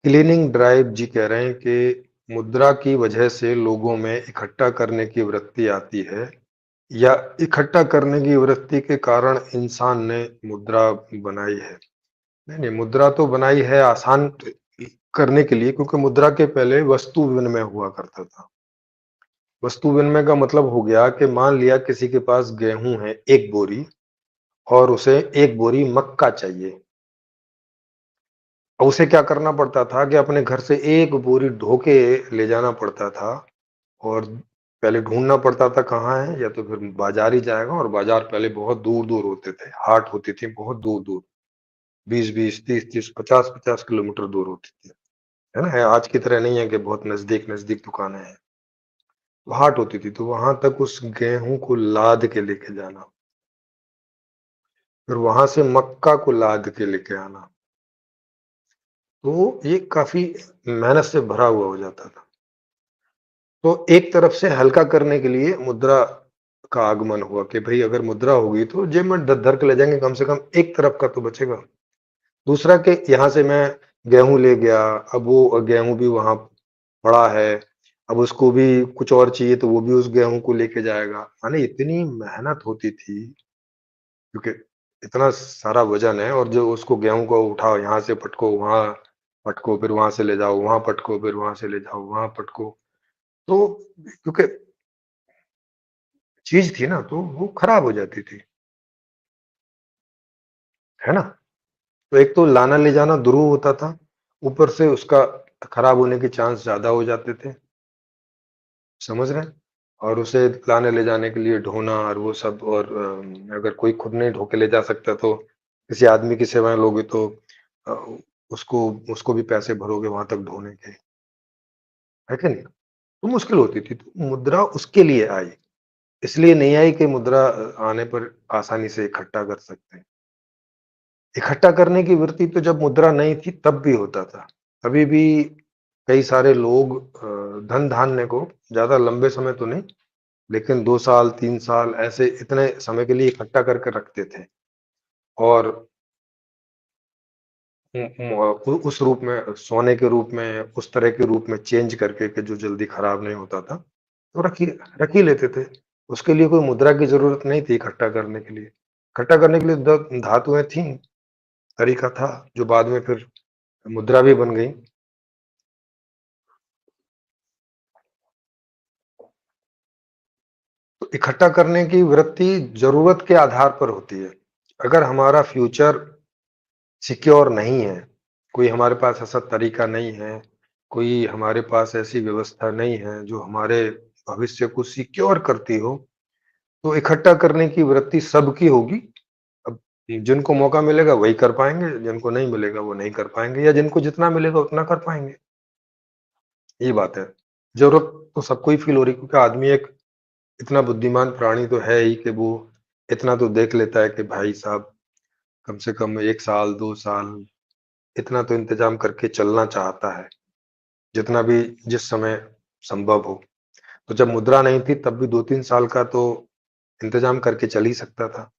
Cleaning drive जी कह रहे हैं कि मुद्रा की वजह से लोगों में इकट्ठा करने की वृत्ति आती है या इकट्ठा करने की वृत्ति के कारण इंसान ने मुद्रा बनाई है। नहीं, नहीं, मुद्रा तो बनाई है आसान करने के लिए, क्योंकि मुद्रा के पहले वस्तु विनिमय हुआ करता था। वस्तु विनिमय का मतलब हो गया कि मान लिया किसी के पास गेहूं है 1 बोरी और उसे 1 बोरी मक्का चाहिए। और उसे क्या करना पड़ता था कि अपने घर से 1 बोरी ढो के ले जाना पड़ता था। और पहले ढूँढना पड़ता था कहाँ है, या तो फिर बाज़ार ही जाएगा, और बाज़ार पहले बहुत दूर-दूर होते थे, हाट होती थी बहुत दूर-दूर, 20-20, 30-30, 50-50 किलोमीटर दूर होती थी, है ना? आज की तरह नहीं है कि बहुत नज़दीक-नज़दीक दुकानें हैं। तो हाट होती थी, तो वहाँ तक उस गेहूँ को लाद के लेके जाना, फिर वहाँ से मक्का को लाद के लेके आना, तो ये काफ़ी मेहनत से भरा हुआ हो जाता था। तो एक तरफ से हल्का करने के लिए मुद्रा का आगमन हुआ कि भई अगर मुद्रा होगी तो जेब में धर के ले जाएँगे, कम से कम एक तरफ का तो बचेगा। दूसरा कि यहाँ से मैं गेहूँ ले गया, अब वो गेहूँ भी वहाँ पड़ा है, अब उसको भी कुछ और चाहिए तो वो भी उस गेहूँ को लेके जाएगा। माने इतनी मेहनत होती थी, क्योंकि इतना सारा वज़न है, और जो उसको गेहूँ को उठाओ, यहाँ से पटको, वहाँ पटको, फिर वहाँ से ले जाओ, वहाँ पटको, फिर वहाँ से ले जाओ, वहाँ पटको। तो क्योंकि चीज़ थी ना, तो वो खराब हो जाती थी, है ना? तो एक तो लाना ले जाना दुरूह होता था, ऊपर से उसका खराब होने के चांस ज़्यादा हो जाते थे, समझ रहे हैं? और उसे लाने ले जाने के लिए ढोना और वो सब, और अगर कोई खुद नहीं ढो के ले जा सकता तो किसी आदमी की सेवाएँ लोगे तो अ, उसको उसको भी पैसे भरोगे वहाँ तक ढोने के, है कि नहीं? तो मुश्किल होती थी, तो मुद्रा उसके लिए आई, इसलिए नहीं आई कि मुद्रा आने पर आसानी से इकट्ठा कर सकते हैं। इकट्ठा करने की वृत्ति तो जब मुद्रा नहीं थी तब भी होता था। अभी भी कई सारे लोग धन धान्य को ज़्यादा लंबे समय तो नहीं, लेकिन 2 साल, 3 साल ऐसे इतने समय के लिए इकट्ठा करके रखते थे, और उस रूप में, सोने के रूप में, उस तरह के रूप में चेंज करके कि जो जल्दी खराब नहीं होता था, तो रख ही लेते थे। उसके लिए कोई मुद्रा की ज़रूरत नहीं थी इकट्ठा करने के लिए। इकट्ठा करने के लिए द धातुएँ थीं, तरीका था, जो बाद में फिर मुद्रा भी बन गई। तो इकट्ठा करने की वृत्ति ज़रूरत के आधार पर होती है। अगर हमारा फ्यूचर सिक्योर नहीं है, कोई हमारे पास ऐसा तरीका नहीं है, कोई हमारे पास ऐसी व्यवस्था नहीं है जो हमारे भविष्य को सिक्योर करती हो, तो इकट्ठा करने की वृत्ति सबकी होगी। अब जिनको मौका मिलेगा वही कर पाएँगे, जिनको नहीं मिलेगा वो नहीं कर पाएँगे, या जिनको जितना मिलेगा उतना कर पाएँगे, ये बात है। ज़रूरत तो सबको ही फ़ील हो रही है, क्योंकि आदमी एक इतना बुद्धिमान प्राणी तो है ही कि वो इतना तो देख लेता है कि भाई साहब कम से कम 1 साल, 2 साल इतना तो इंतज़ाम करके चलना चाहता है, जितना भी जिस समय संभव हो। तो जब मुद्रा नहीं थी तब भी 2-3 साल का तो इंतज़ाम करके चल ही सकता था।